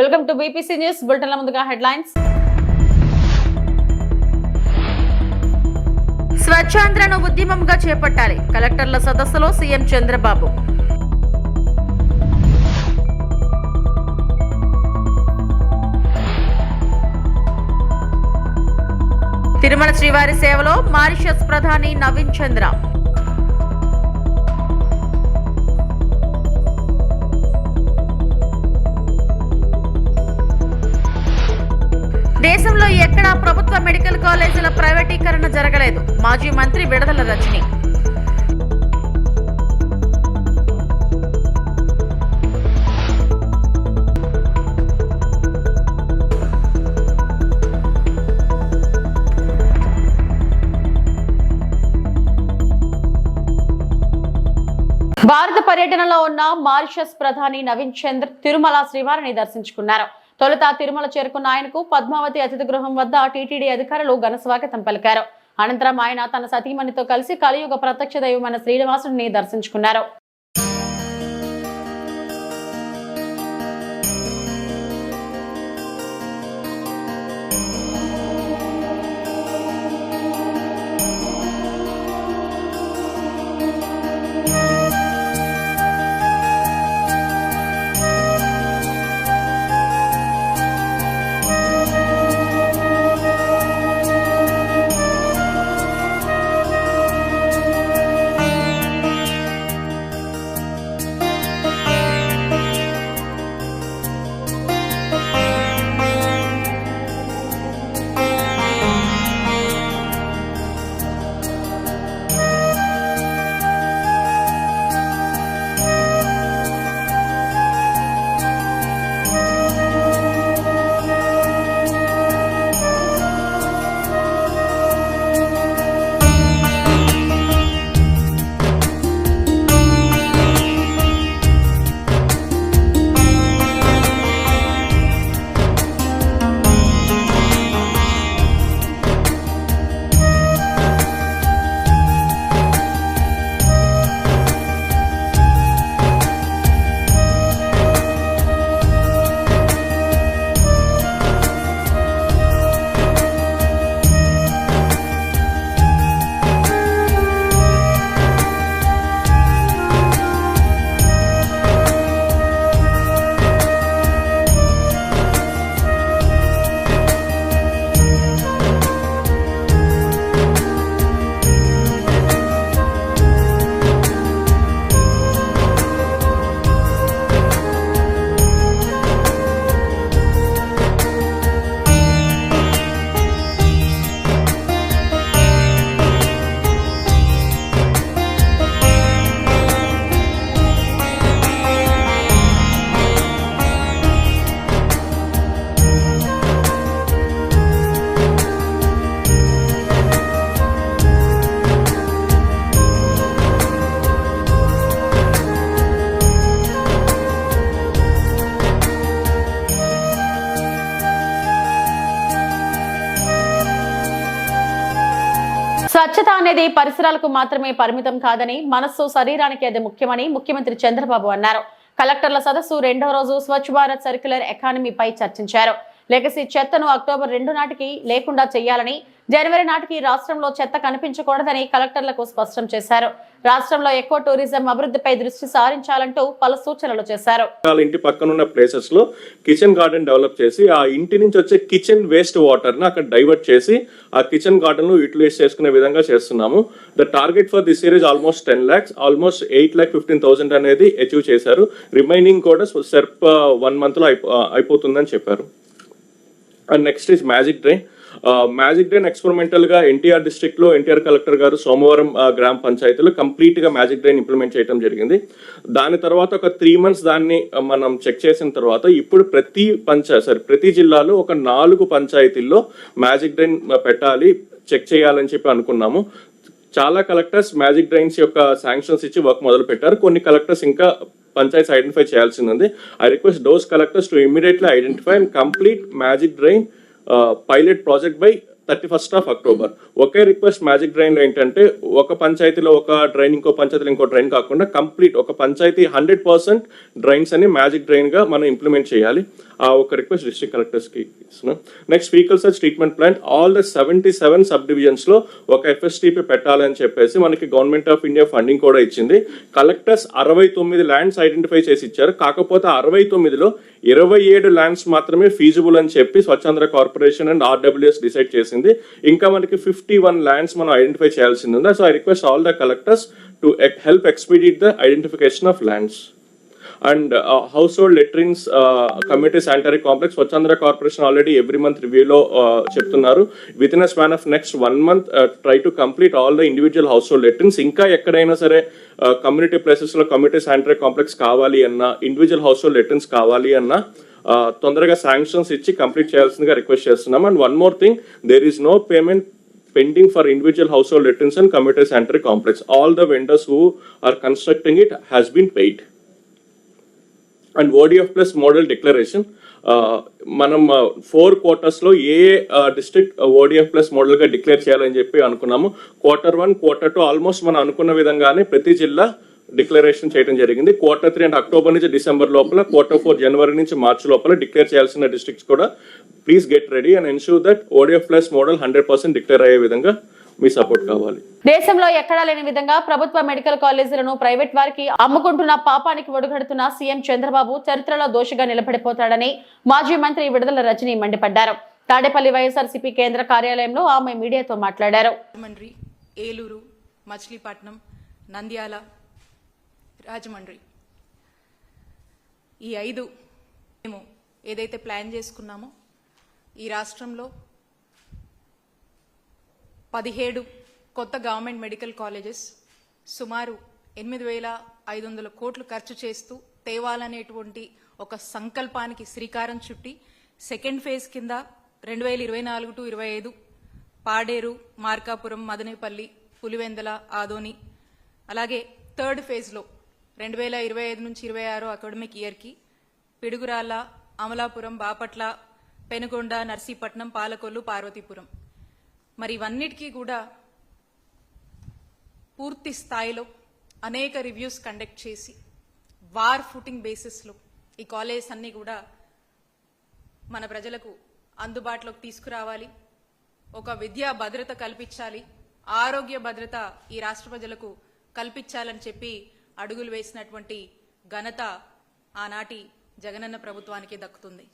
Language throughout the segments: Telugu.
వెల్కమ్ టు బీపీసీ న్యూస్ బులెటిన్ల ముందుగా హెడ్లైన్స్. స్వచ్ఛాంధ్రను ఉద్యమంగా చేపట్టాలి. కలెక్టర్ల సదస్సులో సీఎం చంద్రబాబు. తిరుమల శ్రీవారి సేవలో మారిషస్ ప్రధాని నవీన్ చంద్ర. దేశంలో ఎక్కడా ప్రభుత్వ మెడికల్ కాలేజీల ప్రైవేటీకరణ జరగలేదు. మాజీ మంత్రి విడదల రజని. భారత పర్యటనలో ఉన్న మారిషస్ ప్రధాని నవీన్ చంద్ర తిరుమల శ్రీవారిని దర్శించుకున్నారు. తొలుత తిరుమల చేరుకున్న ఆయనకు పద్మావతి అతిథి గృహం వద్ద టీటీడీ అధికారులు ఘన స్వాగతం పలికారు. అనంతరం ఆయన తన సతీమణితో కలిసి కలియుగ ప్రత్యక్ష దైవమైన శ్రీనివాసుడిని దర్శించుకున్నారు. స్వచ్ఛత అనేది పరిసరాలకు మాత్రమే పరిమితం కాదని, మనస్సు శరీరానికి అది ముఖ్యమని ముఖ్యమంత్రి చంద్రబాబు అన్నారు. కలెక్టర్ల సదస్సు రెండో రోజు స్వచ్ఛ భారత్ సర్క్యులర్ ఎకానమీపై చర్చించారు. లెగసీ చెత్తను అక్టోబర్ 2 నాటికి లేకుండా చేయాలని, జనవరి నాటికి రాష్ట్రంలో చెత్త కనిపించకూడదని కలెక్టర్లకు స్పష్టం చేశారు. రాష్ట్రంలో ఎక్కువ టూరిజం అభివృద్ధిపై దృష్టి సారించాలంటూ పలు సూచనలు చేశారు. ఇంటి పక్కనున్న ప్లేసెస్ లో కిచెన్ గార్డెన్ డెవలప్ చేసి ఆ ఇంటి నుంచి వచ్చే కిచెన్ వేస్ట్ వాటర్ ని అక్కడ డైవర్ట్ చేసి ఆ కిచెన్ గార్డెన్ లో యూటిలైజ్ చేసుకునే విధంగా చేస్తున్నాము. The target for this year is almost 10 lakhs, almost 8,15,000 అనేది అచీవ్ చేశారు. రిమైనింగ్ కూడా సెర్ప్ 1 month లో అయిపోతుందని చెప్పారు. And next is magic drain. Magic drain experimental గా ఎన్టీఆర్ డిస్ట్రిక్ట్ లో ఎన్టీఆర్ కలెక్టర్ గారు సోమవారం గ్రామ పంచాయతీలో కంప్లీట్ గా మ్యాజిక్ డ్రైన్ ఇంప్లిమెంట్ చేయడం జరిగింది. దాని తర్వాత ఒక 3 months దాన్ని మనం చెక్ చేసిన తర్వాత ఇప్పుడు ప్రతి జిల్లాలో ఒక 4 పంచాయతీల్లో మ్యాజిక్ డ్రైన్ పెట్టాలి, చెక్ చేయాలని చెప్పి అనుకున్నాము. చాలా కలెక్టర్స్ మ్యాజిక్ డ్రైన్స్ యొక్క శాంక్షన్స్ ఇచ్చి వర్క్ మొదలు పెట్టారు. కొన్ని కలెక్టర్స్ ఇంకా పంచాయత్ ఐడెంటిఫై చేయాల్సింది ఉంది. I request those collectors to immediately identify and complete magic drain pilot project by 31st of October. Okay request magic drain లో ఏంటంటే ఒక పంచాయతీలో ఒక డ్రైన్, ఇంకో పంచాయతీలో ఇంకో డ్రైన్ కాకుండా కంప్లీట్ ఒక పంచాయతీ 100% డ్రైన్స్ అని మ్యాజిక్ డ్రైన్ గా మనం ఇంప్లిమెంట్ చేయాలి. ఆ ఒక రిక్వెస్ట్ డిస్ట్రిక్ట్ కలెక్టర్స్ కి ఇస్తున్నాం. Next vehicle search treatment plant all the 77 sub divisions లో ఒక FSTP పెట్టాలని చెప్పేసి మనకి గవర్నమెంట్ ఆఫ్ ఇండియా ఫండింగ్ కూడా ఇచ్చింది. కలెక్టర్స్ 69 ల్యాండ్స్ ఐడెంటిఫై చేసి ఇచ్చారు. కాకపోతే 69లో 27 ల్యాండ్స్ మాత్రమే ఫీజిబుల్ అని చెప్పి Swachhandra corporation and RWS decide చేసింది. ఇంకా మనకి 51 ల్యాండ్స్ మనం ఐడెంటిఫై చేయాల్సింది ఉంది. So I request all the collectors to help expedite the identification of lands. And household latrines community sanitary complex Swachhandra corporation already every month రివ్యూలో చెప్తున్నారు. Within a span of next 1 month try to complete all the individual household latrines. ఇంకా ఎక్కడైనా సరే కమ్యూనిటీ ప్లేసెస్ లో కమ్యూనిటీ శానిటరీ కాంప్లెక్స్ కావాలి అన్నా, ఇండివిజువల్ హౌస్ హోల్డ్ లెట్రిన్స్ కావాలి అన్నా తొందరగా శాంక్షన్స్ ఇచ్చి కంప్లీట్ చేయాల్సిందిగా రిక్వెస్ట్ చేస్తున్నాం. And one more thing, there is no payment pending for individual household latrines and community sanitary complex. All the vendors who are constructing it has been paid. And ODF plus model declaration, మనం 4 quarters లో ఏ డిస్ట్రిక్ట్ ODF ప్లస్ మోడల్ గా డిక్లేర్ చేయాలని చెప్పి అనుకున్నాము. Q1, Q2 ఆల్మోస్ట్ మనం అనుకున్న విధంగానే ప్రతి జిల్లా డిక్లరేషన్ చేయడం జరిగింది. Q3 అంటే అక్టోబర్ నుంచి డిసెంబర్ లోపల, Q4 జనవరి నుంచి మార్చి లోపల డిక్లేర్ చేయాల్సిన డిస్ట్రిక్ట్స్ కూడా please get ready and ensure that ODF plus model 100% declare అయ్యే విధంగా మీ సపోర్ట్ కావాలి. దేశంలో ఎక్కడా లేని విధంగా ప్రభుత్వ మెడికల్ కాలేజీలను ప్రైవేట్ వారికి అమ్ముకుంటున్న పాపానికి ఒడుగడుతున్న సీఎం చంద్రబాబు చరిత్రలో దోషిగా నిలబడిపోతాడని మాజీ మంత్రి విడుదల రజని మండిపడ్డారు. తాడేపల్లి వైఎస్ఆర్సీపీ కేంద్ర కార్యాలయంలో ఆమె మీడియాతో మాట్లాడారు. ఏలూరు, మచిలీపట్నం, నంద్యాల, రాజమండ్రి ఈ 5 మేము ఏదైతే ప్లాన్ చేసుకున్నామో ఈ రాష్ట్రంలో 17 కొత్త గవర్నమెంట్ మెడికల్ కాలేజెస్ సుమారు 8,500 కోట్లు ఖర్చు చేస్తూ తేవాలనేటువంటి ఒక సంకల్పానికి శ్రీకారం చుట్టి సెకండ్ ఫేజ్ కింద 2024 to 25 పాడేరు, మార్కాపురం, మదనేపల్లి, పులివెందల, ఆదోని, అలాగే థర్డ్ ఫేజ్లో 2025 నుంచి 26 అకాడమిక్ ఇయర్కి పిడుగురాళ్ళ, అమలాపురం, బాపట్ల, పెనుగొండ, నర్సీపట్నం, పాలకొల్లు, పార్వతీపురం. మరి ఇవన్నిటికీ కూడా పూర్తి స్థాయిలో అనేక రివ్యూస్ కండక్ట్ చేసి వార్ ఫుటింగ్ బేసిస్లో ఈ కాలేజెస్ అన్నీ కూడా మన ప్రజలకు అందుబాటులోకి తీసుకురావాలి, ఒక విద్యా భద్రత కల్పించాలి, ఆరోగ్య భద్రత ఈ రాష్ట్ర ప్రజలకు కల్పించాలని చెప్పి అడుగులు వేసినటువంటి ఘనత ఆనాటి జగనన్న ప్రభుత్వానికి దక్కుతుంది.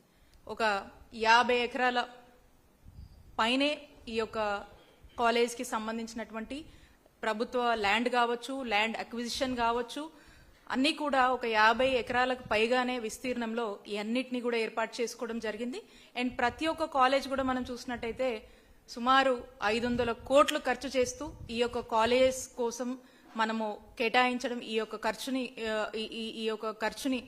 ఒక 50 ఎకరాల పైనే ఈ యొక్క కాలేజ్కి సంబంధించినటువంటి ప్రభుత్వ ల్యాండ్ కావచ్చు, ల్యాండ్ అక్విజిషన్ కావచ్చు, అన్నీ కూడా ఒక 50 ఎకరాలకు పైగానే విస్తీర్ణంలో ఈ అన్నిటినీ కూడా ఏర్పాటు చేసుకోవడం జరిగింది. అండ్ ప్రతి ఒక్క కాలేజ్ కూడా మనం చూసినట్టయితే సుమారు 500 కోట్లు ఖర్చు చేస్తూ ఈ యొక్క కాలేజ్ కోసం మనము కేటాయించడం, ఈ యొక్క ఖర్చుని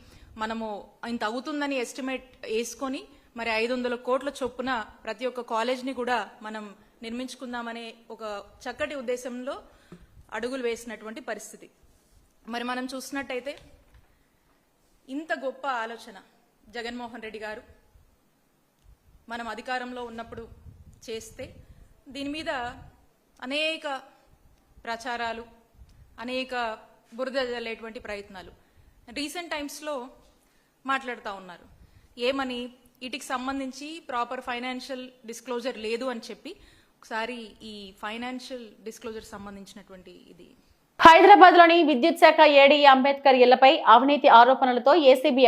మనము ఇంత అవుతుందని ఎస్టిమేట్ వేసుకొని మరి 500 కోట్ల చొప్పున ప్రతి ఒక్క కాలేజ్ని కూడా మనం నిర్మించుకుందామనే ఒక చక్కటి ఉద్దేశంలో అడుగులు వేసినటువంటి పరిస్థితి. మరి మనం చూసినట్టయితే ఇంత గొప్ప ఆలోచన జగన్మోహన్ రెడ్డి గారు మనం అధికారంలో ఉన్నప్పుడు చేస్తే దీని మీద అనేక ప్రచారాలు, అనేక బురద జల్లేటువంటి ప్రయత్నాలు రీసెంట్ టైమ్స్లో మాట్లాడుతూ ఉన్నారు. ఏమని, వీటికి సంబంధించి ప్రాపర్ ఫైనాన్షియల్ డిస్క్లోజర్ లేదు అని చెప్పి ఒకసారి ఈ ఫైనాన్షియల్ డిస్క్లోజర్ సంబంధించినటువంటి ఇది. హైదరాబాద్ లోని విద్యుత్ శాఖ ఏడీ అంబేద్కర్ ఇళ్లపై అవినీతి ఆరోపణలతో ఏసీబీ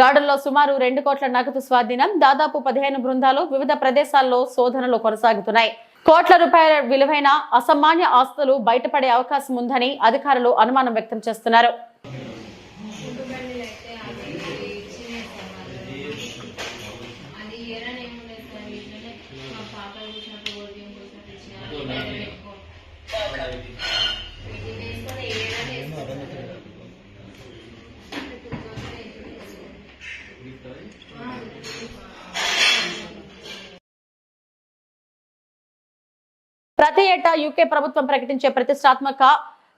దాడుల్లో సుమారు 2 కోట్ల నగదు స్వాధీనం, దాదాపు 15 బృందాలు వివిధ ప్రదేశాల్లో శోధనలు కొనసాగుతున్నాయి. కోట్ల రూపాయల విలువైన అసామాన్య ఆస్తులు బయటపడే అవకాశం ఉందని అధికారులు అనుమానం వ్యక్తం చేస్తున్నారు. ప్రతి ఏటా యూకే ప్రభుత్వం ప్రకటించే ప్రతిష్టాత్మక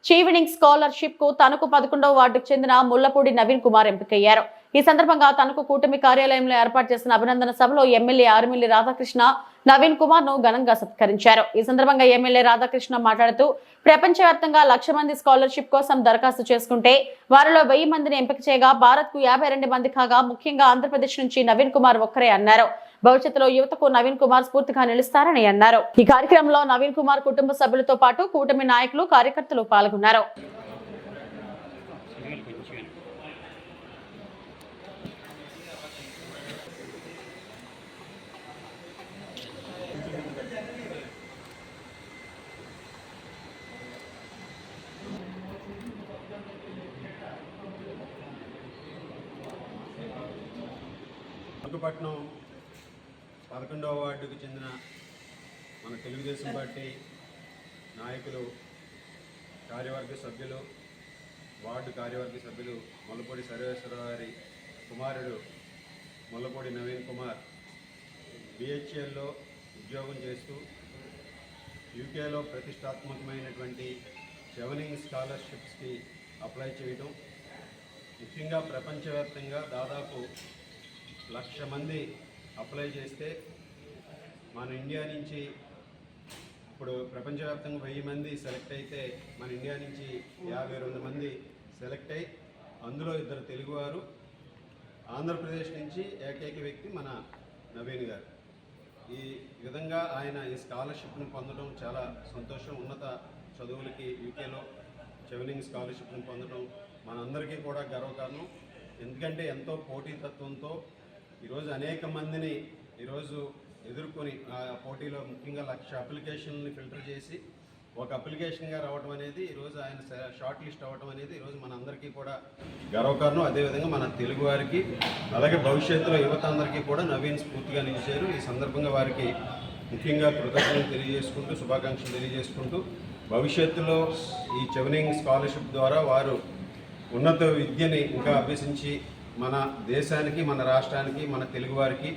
చీవినింగ్ స్కాలర్షిప్ కు తణుకు 11వ వార్డుకు చెందిన ముల్లపూడి నవీన్ కుమార్ ఎంపికయ్యారు. ఈ సందర్భంగా తణుకు కూటమి కార్యాలయంలో ఏర్పాటు చేసిన అభినందన సభలో ఎమ్మెల్యే ఆర్మిల్లి రాధాకృష్ణ నవీన్ కుమార్ ను ఘనంగా సత్కరించారు. ఈ సందర్భంగా ఎమ్మెల్యే రాధాకృష్ణ మాట్లాడుతూ ప్రపంచవ్యాప్తంగా 1,00,000 మంది స్కాలర్షిప్ కోసం దరఖాస్తు చేసుకుంటే వారిలో 1000 మందిని ఎంపిక చేయగా భారత్ కు 52 మంది కాగా ముఖ్యంగా ఆంధ్రప్రదేశ్ నుంచి నవీన్ కుమార్ ఒక్కరే అన్నారు. భవిష్యత్తులో యువతకు నవీన్ కుమార్ స్ఫూర్తిగా నిలుస్తారని అన్నారు. ఈ కార్యక్రమంలో నవీన్ కుమార్ కుటుంబ సభ్యులతో పాటు కూటమి నాయకులు, కార్యకర్తలు పాల్గొన్నారు. విశాఖపట్నం 11వ వార్డుకు చెందిన మన తెలుగుదేశం పార్టీ నాయకులు, కార్యవర్గ సభ్యులు, వార్డు కార్యవర్గ సభ్యులు ముల్లపూడి సర్వేశ్వరరావు గారి కుమారుడు ముల్లపూడి నవీన్ కుమార్ BHLలో ఉద్యోగం చేస్తూ యూకేలో ప్రతిష్టాత్మకమైనటువంటి చెవనింగ్ స్కాలర్షిప్స్కి అప్లై చేయడం, ముఖ్యంగా ప్రపంచవ్యాప్తంగా దాదాపు 1,00,000 మంది అప్లై చేస్తే మన ఇండియా నుంచి ఇప్పుడు ప్రపంచవ్యాప్తంగా 1000 మంది సెలెక్ట్ అయితే మన ఇండియా నుంచి 52 మంది సెలెక్ట్ అయ్యి అందులో 2 తెలుగువారు, ఆంధ్రప్రదేశ్ నుంచి ఏకైక వ్యక్తి మన నవీన్ గారు. ఈ విధంగా ఆయన ఈ స్కాలర్షిప్ను పొందడం చాలా సంతోషం. ఉన్నత చదువులకి యూకేలో చెవనింగ్ స్కాలర్షిప్ను పొందడం మనందరికీ కూడా గర్వకారణం. ఎందుకంటే ఎంతో పోటీతత్వంతో ఈరోజు అనేక మందిని ఈరోజు ఎదుర్కొని ఆ పోటీలో ముఖ్యంగా 1,00,000 అప్లికేషన్ని ఫిల్టర్ చేసి ఒక అప్లికేషన్గా రావడం అనేది ఈరోజు ఆయన షార్ట్ లిస్ట్ అవ్వడం అనేది ఈరోజు మన అందరికీ కూడా గర్వకారణం. అదేవిధంగా మన తెలుగు వారికి, అలాగే భవిష్యత్తులో యువత అందరికీ కూడా నవీన్ స్ఫూర్తిగా నిలిచారు. ఈ సందర్భంగా వారికి ముఖ్యంగా కృతజ్ఞతలు తెలియజేసుకుంటూ, శుభాకాంక్షలు తెలియజేసుకుంటూ, భవిష్యత్తులో ఈ చెవనింగ్ స్కాలర్షిప్ ద్వారా వారు ఉన్నత విద్యని ఇంకా అభ్యసించి మన దేశానికి, మన రాష్ట్రానికి, మన తెలుగువారికి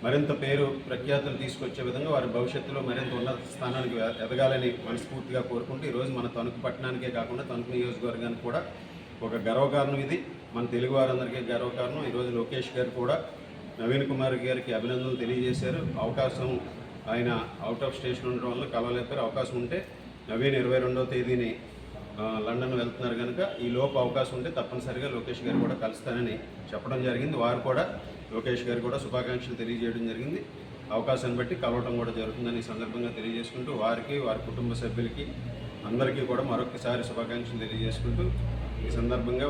మరింత పేరు ప్రఖ్యాతులు తీసుకొచ్చే విధంగా వారి భవిష్యత్తులో మరింత ఉన్నత స్థానానికి ఎదగాలని మనస్ఫూర్తిగా కోరుకుంటూ ఈరోజు మన తణుకు పట్టణానికే కాకుండా తణుకు నియోజకవర్గానికి కూడా ఒక గర్వకారణం. ఇది మన తెలుగు వారందరికీ గర్వకారణం. ఈరోజు లోకేష్ గారు కూడా నవీన్ కుమార్ గారికి అభినందనలు తెలియజేశారు. అవకాశం ఆయన అవుట్ ఆఫ్ స్టేషన్ ఉండడం వల్ల కలవలేపారు. అవకాశం ఉంటే నవీన్ 22వ తేదీని లండన్ వెళ్తున్నారు కనుక ఈ లోపు అవకాశం ఉంటే తప్పనిసరిగా లోకేష్ గారు కూడా కలుస్తానని చెప్పడం జరిగింది. వారు కూడా లోకేష్ గారు కూడా శుభాకాంక్షలు తెలియజేయడం జరిగింది. అవకాశాన్ని బట్టి కలవటం కూడా జరుగుతుందని ఈ సందర్భంగా తెలియజేసుకుంటూ వారికి, వారి కుటుంబ సభ్యులకి అందరికీ కూడా మరొకసారి శుభాకాంక్షలు తెలియజేసుకుంటూ ఈ సందర్భంగా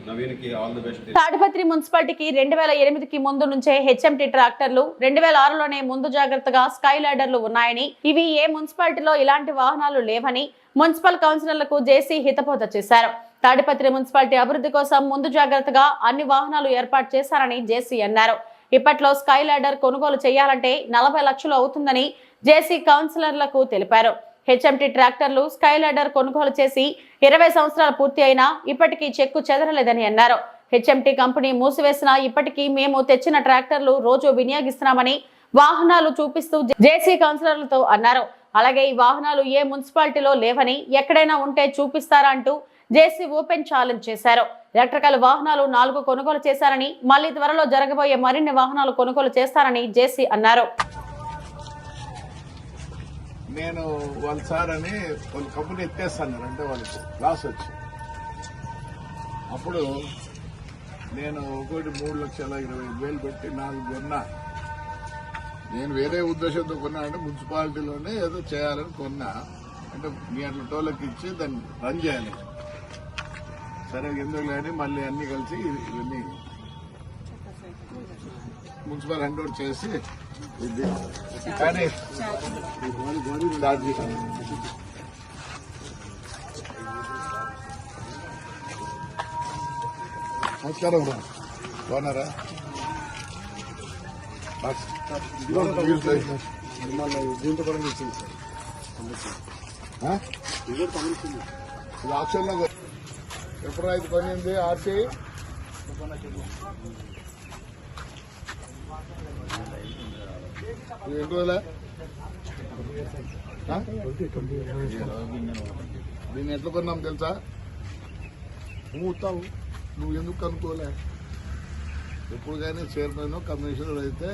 నవీన్కి ఆల్ ది బెస్ట్. తాడిపత్రి మున్సిపాలిటీకి 2008కి ముందు నుంచే HMT ట్రాక్టర్లు, 2006లోనే ముందు జాగ్రత్తగా స్కై ల్యాడర్లు ఉన్నాయని, ఇవి ఏ మున్సిపాలిటీలో ఇలాంటి వాహనాలు లేవని మున్సిపల్ కౌన్సిలర్లకు జేసీ హితబోధ చేశారు. తాడిపత్రి మున్సిపాలిటీ అభివృద్ధి కోసం ముందు జాగ్రత్తగా అన్ని వాహనాలు ఏర్పాటు చేశారని జేసీ అన్నారు. ఇప్పట్లో స్కై ల్యాడర్ కొనుగోలు చేయాలంటే 40 లక్షలు అవుతుందని జేసీ కౌన్సిలర్లకు తెలిపారు. HMT ట్రాక్టర్లు, స్కై ల్యాడర్ కొనుగోలు చేసి 20 సంవత్సరాలు పూర్తి అయినా ఇప్పటికీ చెక్కు చెదరలేదని అన్నారు. HMT కంపెనీ మూసివేసినా ఇప్పటికీ మేము తెచ్చిన ట్రాక్టర్లు రోజు వినియోగిస్తున్నామని వాహనాలు చూపిస్తూ జేసీ కౌన్సిలర్లతో అన్నారు. అలాగే ఈ వాహనాలు ఏ మున్సిపాలిటీలో లేవని, ఎక్కడైనా ఉంటే చూపిస్తారా అంటూ జేసీ ఓపెన్ ఛాలెంజ్ చేశారు. ఎలక్ట్రికల్ వాహనాలు 4 కొనుగోలు చేశారని, మళ్లీ త్వరలో జరగబోయే మరిన్ని వాహనాలు కొనుగోలు చేస్తారని జేసీ అన్నారు. నేను వాళ్ళ సార్ అని వాళ్ళ కంపెనీ ఎత్తేస్తాను అంటే వాళ్ళకి లాస్ వచ్చి, అప్పుడు నేను ఒకటి 3,25,000 పెట్టి 4 కొన్నా. నేను వేరే ఉద్దేశంతో కొన్నా అంటే మున్సిపాలిటీలోనే ఏదో చేయాలని కొన్నా. అంటే మీ అట్లా టోళ్ళకి ఇచ్చి దాన్ని రన్ చేయాలి. సరే ఎందుకు లేని మళ్ళీ అన్ని కలిసి ఇవన్నీ మున్సిపల్ హ్యాండ్ ఓవర్ చేసి ఇది కానీ స్టార్ట్ చేశాను. నమస్కారం రా, బాగున్నారా? దీంతో కూడా ఇచ్చింది సార్. ఇది ఆప్షన్లో ఎప్పుడు అయితే పనింది ఆర్సీ ఎన్ని రోజుల దీన్ని ఎట్లా కొన్నాం తెలుసా? మూతావు నువ్వు ఎందుకు కనుక్కోలే? ఎప్పుడు కానీ చైర్మన్ కమిషనర్ అయితే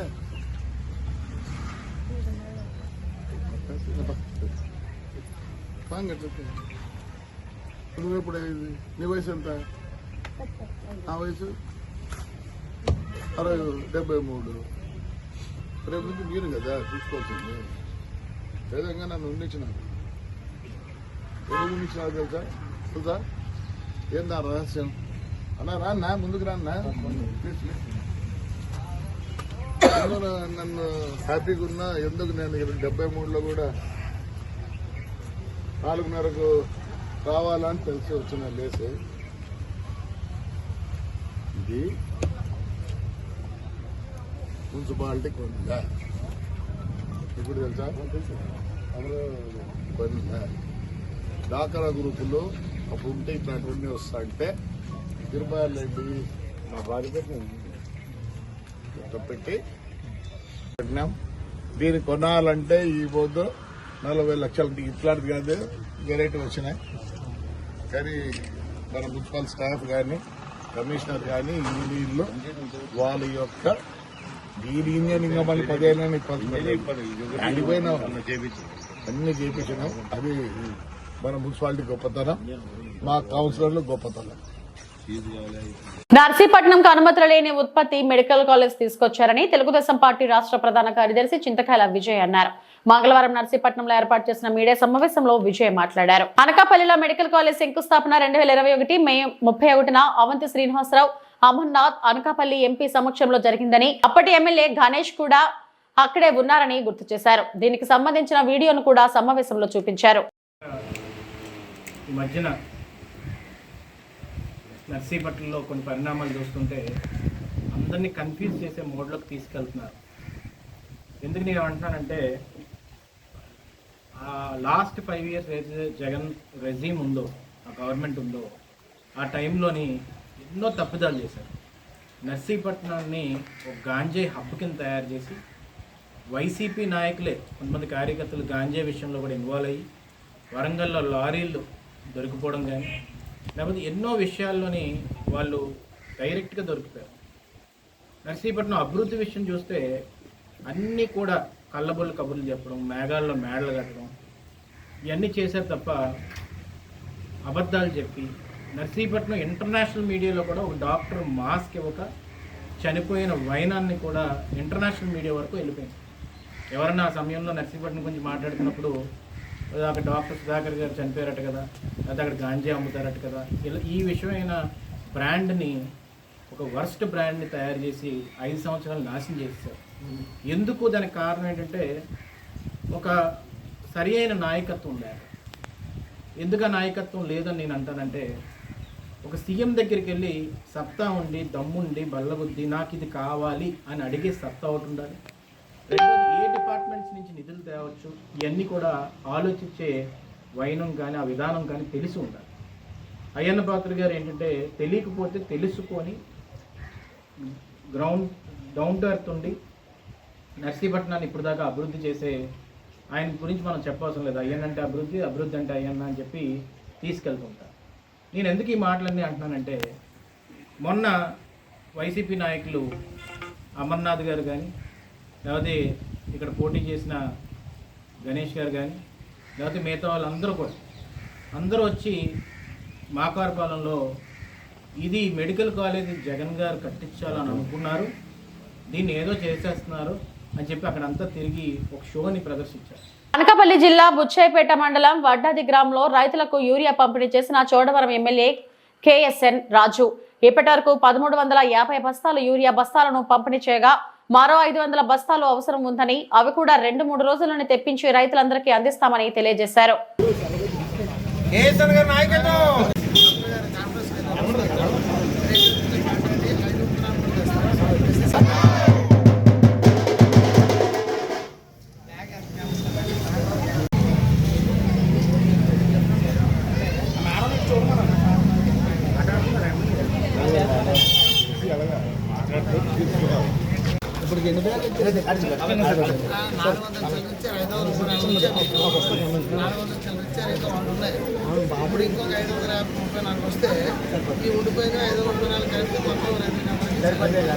నువ్వు ఎప్పుడు అయింది? నీ వయసు ఎంత? ఆ వయసు 73. రేపు నుంచి మీరు కదా చూసుకోవాల్సింది. విధంగా నన్ను ఉండించినారు. ఎందుకు ఉండించినారు తెలుసా? ఏందా రహస్యం? అన్నా రాన్నా, ముందుకు రాన్నా. నన్ను హ్యాపీగా ఉన్నా. ఎందుకు నేను 73లో కూడా 4:30కు రావాలని తెలిసి వచ్చిన లేసి ఇది మున్సిపాలిటీ కొనిందా? ఇప్పుడు తెలుసా? కొనిందా? డాక్రా గ్రూపులో అప్పుడు ఉంటే ఇట్లాంటివన్నీ వస్తా అంటే తిరుపతి మా బాధ్యత పెట్టి పెట్టినాం. దీన్ని కొనాలంటే ఈ పొద్దు 40 లక్షలు ఇట్లాంటిది కాదు, వెరైటీ వచ్చినాయి. కానీ మన మున్సిపల్ స్టాఫ్ కానీ కమిషనర్ కానీ ఇంజనీర్లు వాళ్ళ యొక్క దీని ఇంజనీరింగ్ మళ్ళీ 15 అడిపోయినాం, అన్ని చేయించినాం. అది మన మున్సిపాలిటీ గొప్పతనం, మా కౌన్సిలర్లు గొప్పతనం. నర్సీపట్నంకు అనుమతులు లేని ఉత్పత్తి మెడికల్ కాలేజ్ తీసుకొచ్చారని తెలుగుదేశం పార్టీ రాష్ట్ర ప్రధాన కార్యదర్శి చింతకాయల విజయ్ అన్నారు. మంగళవారం నర్సీపట్నంలో ఏర్పాటు చేసిన మీడియా సమావేశంలో విజయ్ మాట్లాడారు. అనకాపల్లిలో మెడికల్ కాలేజ్ శంకుస్థాపన 2021 మే 31న అవంతి శ్రీనివాసరావు, అమర్నాథ్, అనకాపల్లి ఎంపీ సమక్షంలో జరిగిందని, అప్పటి ఎమ్మెల్యే గణేష్ కూడా అక్కడే ఉన్నారని గుర్తు చేశారు. దీనికి సంబంధించిన వీడియోను కూడా సమావేశంలో చూపించారు. నర్సీపట్నంలో కొన్ని పరిణామాలు చూస్తుంటే అందరినీ కన్ఫ్యూజ్ చేసే మోడ్లోకి తీసుకెళ్తున్నారు. ఎందుకు నేను అంటున్నానంటే లాస్ట్ 5 years జగన్ రెజీమ్ ఉందో, ఆ గవర్నమెంట్ ఉందో, ఆ టైంలోని ఎన్నో తప్పిదాలు చేశారు. నర్సీపట్నాన్ని ఒక గాంజాయి హబ్ కింద తయారు చేసి వైసీపీ నాయకులే కొంతమంది కార్యకర్తలు గాంజాయి విషయంలో కూడా ఇన్వాల్వ్ అయ్యి వరంగల్లో లారీలు దొరికిపోవడం కానీ, లేకపోతే ఎన్నో విషయాల్లోని వాళ్ళు డైరెక్ట్గా దొరికిపోయారు. నర్సీపట్నం అభివృద్ధి విషయం చూస్తే అన్నీ కూడా కళ్ళబొల్లు కబుర్లు చెప్పడం, మేఘాల్లో మేడలు కట్టడం, ఇవన్నీ చేశారు తప్ప అబద్ధాలు చెప్పి నర్సీపట్నం ఇంటర్నేషనల్ మీడియాలో కూడా ఒక డాక్టర్ మాస్క్ ఇవ్వక చనిపోయిన వైనాన్ని కూడా ఇంటర్నేషనల్ మీడియా వరకు వెళ్ళిపోయింది. ఎవరన్నా ఆ సమయంలో నర్సీపట్నం గురించి మాట్లాడుతున్నప్పుడు అక్కడ డాక్టర్ సుధాకర్ గారు చనిపోయారట కదా, లేదా అక్కడ గాంజా అమ్ముతారట కదా, ఇలా ఈ విషయమైన బ్రాండ్ని, ఒక వర్స్ట్ బ్రాండ్ని తయారు చేసి 5 సంవత్సరాలు నాశనం చేశారు. ఎందుకు? దానికి కారణం ఏంటంటే ఒక సరి అయిన నాయకత్వం లేదు. ఎందుకు ఆ నాయకత్వం లేదని నేను అంటానంటే, ఒక సీఎం దగ్గరికి వెళ్ళి సత్తా ఉండి, దమ్ముండి, బల్లబుద్ధి, నాకు ఇది కావాలి అని అడిగే సత్తా ఒకటి ఉండాలి. రెండోది, ఏ డిపార్ట్మెంట్స్ నుంచి నిధులు తేవచ్చు, ఇవన్నీ కూడా ఆలోచించే వైనం కానీ ఆ విధానం కానీ తెలిసి ఉండాలి. అయ్యన్న పాత్ర గారు ఏంటంటే తెలియకపోతే తెలుసుకొని గ్రౌండ్ డౌన్ టు ఎర్త్ ఉండి నర్సీపట్నాన్ని ఇప్పుడు దాకా అభివృద్ధి చేసే ఆయన గురించి మనం చెప్పవసరం లేదు. అయ్యన్న అంటే అభివృద్ధి, అభివృద్ధి అంటే అయ్యన్న అని చెప్పి తీసుకెళ్తుంటారు. నేను ఎందుకు ఈ మాటలన్నీ అంటున్నానంటే, మొన్న వైసీపీ నాయకులు అమర్నాథ్ గారు కానీ, లేకపోతే ఇక్కడ పోటీ చేసిన గణేష్ గారు కానీ, లేకపోతే మిగతా వాళ్ళందరూ కూడా అందరూ వచ్చి మాకారపాలెంలో ఇది మెడికల్ కాలేజ్ జగన్ గారు కట్టించాలని అనుకున్నారు, దీన్ని ఏదో చేసేస్తున్నారు అని చెప్పి అక్కడంతా తిరిగి ఒక షోని ప్రదర్శించారు. అనకాపల్లి జిల్లా బుచ్చాయిపేట మండలం వడ్డాది గ్రామంలో రైతులకు యూరియా పంపిణీ చేసిన చోడవరం ఎమ్మెల్యే కేఎస్ఎన్ రాజు ఇప్పటి వరకు 1350 బస్తాలు యూరియా బస్తాలను పంపిణీ చేయగా మరో 500 బస్తాలు అవసరం ఉందని, అవి కూడా 2-3 రోజులను తెప్పించి రైతులందరికీ అందిస్తామని తెలియజేశారు.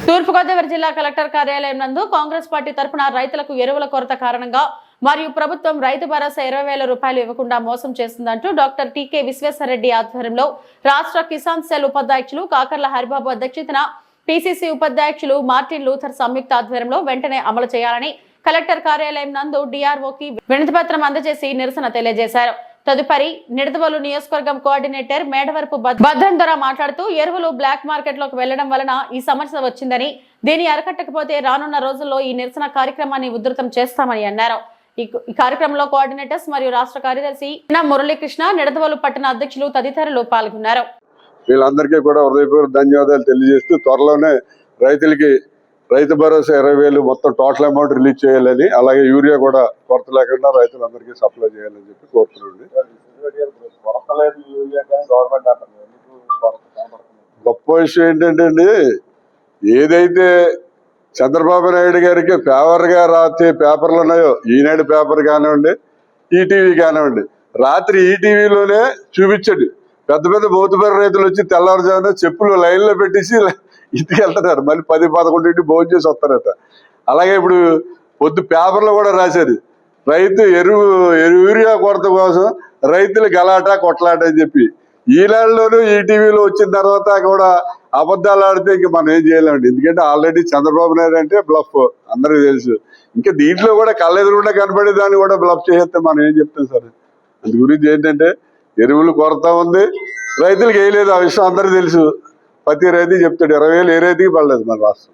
తూర్పుగోదావరి జిల్లా కలెక్టర్ కార్యాలయం నందు కాంగ్రెస్ పార్టీ తరఫున రైతులకు ఎరువుల కొరత కారణంగా మరియు ప్రభుత్వం రైతు భరోసా 20,000 రూపాయలు ఇవ్వకుండా మోసం చేస్తుందంటూ డాక్టర్ టీకే విశ్వేశ్వరరెడ్డి ఆధ్వర్యంలో రాష్ట్ర కిసాన్ సెల్ ఉపాధ్యక్షులు కాకర్ల హరిబాబు అధ్యక్షతన పిసిసి ఉపాధ్యక్షులు మార్టిన్ లూథర్ సంయుక్త ఆధ్వర్యంలో వెంటనే అమలు చేయాలని కలెక్టర్ కార్యాలయం నందు డిఆర్ఓకి వినతిపత్రం అందజేసి నిరసన తెలియజేశారు. తదుపరి నిడదవోలు నియోజకవర్గం కోఆర్డినేటర్ మేడవరపు భద్రం ద్వారా మాట్లాడుతూ ఎరువులు బ్లాక్ మార్కెట్ లోకి వెళ్లడం వలన ఈ సమస్య వచ్చిందని, దీన్ని అరికట్టకపోతే రానున్న రోజుల్లో ఈ నిరసన కార్యక్రమాన్ని ఉధృతం చేస్తామని అన్నారు. ఈ కార్యక్రమంలో కోఆర్డినేటర్స్ మరియు రాష్ట్ర కార్యదర్శి మురళీకృష్ణ, నిడదవోలు పట్టణ అధ్యక్షులు తదితరులు పాల్గొన్నారు. వీళ్ళందరికీ కూడా హృదయపూర్వక ధన్యవాదాలు తెలియజేస్తూ త్వరలోనే రైతులకి రైతు భరోసా 20,000 మొత్తం టోటల్ అమౌంట్ రిలీజ్ చేయాలని, అలాగే యూరియా కూడా కొరత లేకుండా రైతులందరికీ సప్లై చేయాలని చెప్పి కోరుతున్నాండి. గొప్ప విషయం ఏంటంటే ఏదైతే చంద్రబాబు నాయుడు గారికి ఫేవర్గా రాసే పేపర్లు ఉన్నాయో, ఈనాడు పేపర్ కానివ్వండి, ఈటీవీ కానివ్వండి, రాత్రి ఈటీవీలోనే చూపించండి. పెద్ద పెద్ద మోతుబరి రైతులు వచ్చి తెల్లవారుజామున చెప్పులు లైన్లో పెట్టేసి ఇంటికి వెళ్తున్నారు, మళ్ళీ 10-11 భోజనం చేసి వస్తారట. అలాగే ఇప్పుడు పొద్దు పేపర్లో కూడా రాశారు, రైతు యూరియా కొరత కోసం రైతులు గలాట కొట్లాట అని చెప్పి. ఈనాడులోనూ ఈటీవీలో వచ్చిన తర్వాత కూడా అబద్ధాలు ఆడితే ఇంక మనం ఏం చేయలేమండి. ఎందుకంటే ఆల్రెడీ చంద్రబాబు నాయుడు అంటే బ్లఫ్ అందరికీ తెలుసు. ఇంకా దీంట్లో కూడా కళ్ళెదురుకుండా కనపడే దాన్ని కూడా బ్లఫ్ చేస్తే మనం ఏం చెప్తాం సార్? అందు గురించి ఏంటంటే ఎరువులు కొరత ఉంది, రైతులకు వేయలేదు, ఆ విషయం అందరికీ తెలుసు. ప్రతి రైతు చెప్తాడు 20,000 ఏ రైతుకి పడలేదు మన రాష్ట్రం.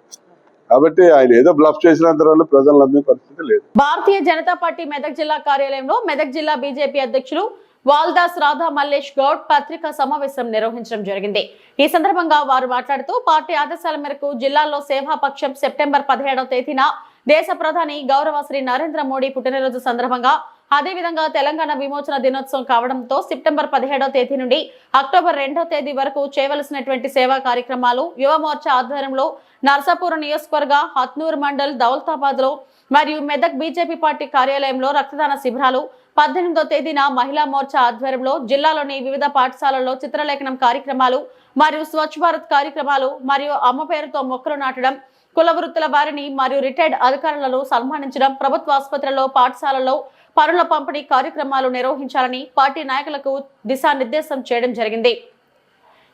కాబట్టి ఆయన ఏదో బ్లఫ్ చేసినంత వల్ల ప్రజలు నమ్మే పరిస్థితి లేదు. భారతీయ జనతా పార్టీ మెదక్ జిల్లా కార్యాలయంలో మెదక్ జిల్లా బీజేపీ అధ్యక్షులు వాల్దాస్ రాధా మల్లేష్ గౌడ్ పత్రికా సమావేశం నిర్వహించడం జరిగింది. ఈ సందర్భంగా వారు మాట్లాడుతూ పార్టీ ఆదేశాల మేరకు జిల్లాలో సేవాపక్షం సెప్టెంబర్ 17వ తేదీన దేశ ప్రధాని గౌరవ శ్రీ నరేంద్ర మోడీ పుట్టినరోజు సందర్భంగా, అదేవిధంగా తెలంగాణ విమోచన దినోత్సవం కావడంతో సెప్టెంబర్ 17వ తేదీ నుండి అక్టోబర్ 2వ తేదీ వరకు చేయవలసినటువంటి సేవా కార్యక్రమాలు యువ మోర్చా ఆధ్వర్యంలో నర్సాపూర్ నియోజకవర్గ హత్నూర్ మండల్ దౌలతాబాద్ లో మరియు మెదక్ బీజేపీ పార్టీ కార్యాలయంలో రక్తదాన శిబిరాలు, 18వ తేదీన మహిళా మోర్చా ఆధ్వర్యంలో జిల్లాలోని వివిధ పాఠశాలల్లో చిత్రలేఖనం కార్యక్రమాలు మరియు స్వచ్ఛ భారత్ కార్యక్రమాలు మరియు అమ్మ పేరుతో మొక్కలు నాటడం, కుల వృత్తుల వారిని మరియు రిటైర్డ్ అధికారులను సన్మానించడం, ప్రభుత్వ ఆసుపత్రుల్లో పాఠశాలల్లో పనుల పంపిణీ కార్యక్రమాలు నిర్వహించాలని పార్టీ నాయకులకు దిశానిర్దేశం చేయడం జరిగింది.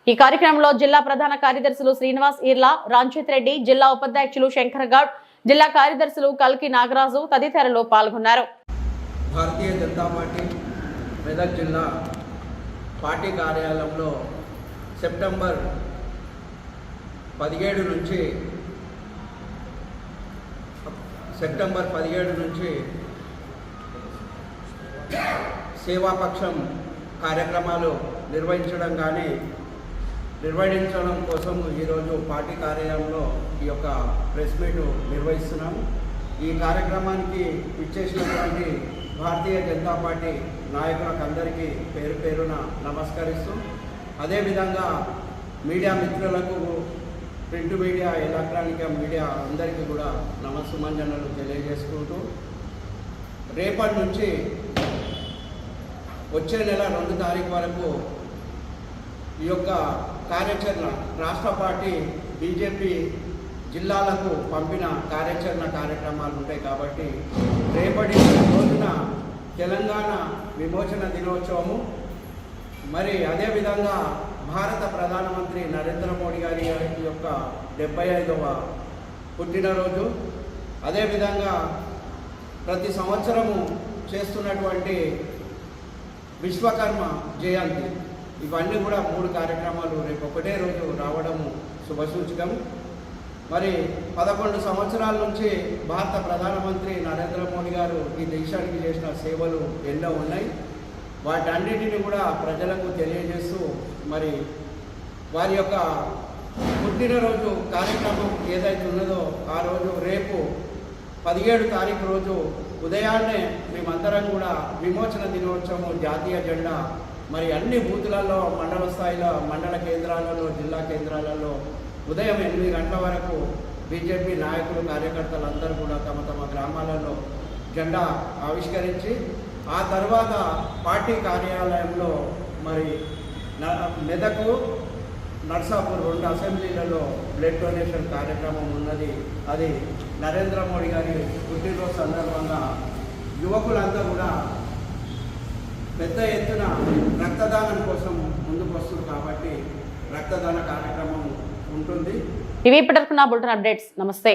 ఈ కార్యక్రమంలో జిల్లా ప్రధాన కార్యదర్శులు శ్రీనివాస్ ఈర్లా, రాంచిత్ రెడ్డి, జిల్లా ఉపాధ్యక్షులు శంకర్ గౌడ్, జిల్లా కార్యదర్శులు కల్కి నాగరాజు తదితరులు పాల్గొన్నారు. భారతీయ జనతా పార్టీ మెదక్ జిల్లా పార్టీ కార్యాలయంలో సెప్టెంబర్ 17 నుంచి సేవాపక్షం కార్యక్రమాలు నిర్వహించడం కోసం ఈరోజు పార్టీ కార్యాలయంలో ఈ యొక్క ప్రెస్ మీట్ నిర్వహిస్తున్నాము. ఈ కార్యక్రమానికి ఇచ్చేసినటువంటి భారతీయ జనతా పార్టీ నాయకులకు అందరికీ పేరు పేరున నమస్కరిస్తూ, అదేవిధంగా మీడియా మిత్రులకు, ప్రింట్ మీడియా, ఎలక్ట్రానిక్ మీడియా అందరికీ కూడా నమస్సుమంజనలు తెలియజేసుకుంటూ, రేపటి నుంచి వచ్చే నెల 2వ తారీఖు వరకు ఈ యొక్క కార్యాచరణ రాష్ట్ర పార్టీ బీజేపీ జిల్లాలకు పంపిన కార్యాచరణ కార్యక్రమాలు ఉంటాయి. కాబట్టి రేపటి రోజున తెలంగాణ విమోచన దినోత్సవము, మరి అదేవిధంగా భారత ప్రధానమంత్రి నరేంద్ర మోడీ గారి యొక్క 75వ పుట్టినరోజు, అదేవిధంగా ప్రతి సంవత్సరము చేస్తున్నటువంటి విశ్వకర్మ జయంతి, ఇవన్నీ కూడా 3 కార్యక్రమాలు రేపు ఒకటే రోజు రావడము శుభసూచకం. మరి 11 సంవత్సరాల నుంచి భారత ప్రధానమంత్రి నరేంద్ర మోడీ గారు ఈ దేశానికి చేసిన సేవలు ఎన్నో ఉన్నాయి. వాటన్నిటిని కూడా ప్రజలకు తెలియజేస్తూ, మరి వారి యొక్క పుట్టినరోజు కార్యక్రమం ఏదైతే ఉన్నదో ఆ రోజు రేపు 17 తారీఖు రోజు ఉదయాన్నే మేమందరం కూడా విమోచన దినోత్సవం జాతీయ జెండా మరి అన్ని బూతులలో, మండల స్థాయిలో, మండల కేంద్రాలలో, జిల్లా కేంద్రాలలో ఉదయం 8 గంటల వరకు బీజేపీ నాయకులు, కార్యకర్తలు అందరూ కూడా తమ తమ గ్రామాలలో జెండా ఆవిష్కరించి, ఆ తర్వాత పార్టీ కార్యాలయంలో మరి మెదకు, నర్సాపూర్ 2 అసెంబ్లీలలో బ్లడ్ డొనేషన్ కార్యక్రమం ఉన్నది. అది నరేంద్ర మోడీ గారి పుట్టినరోజు సందర్భంగా యువకులంతా కూడా పెద్ద ఎత్తున రక్తదానం కోసం ముందుకు వస్తుంది కాబట్టి రక్తదాన కార్యక్రమం ఉంటుంది. ఇవి ఇప్పటివరకు నా బులెటిన్ అప్డేట్స్. నమస్తే.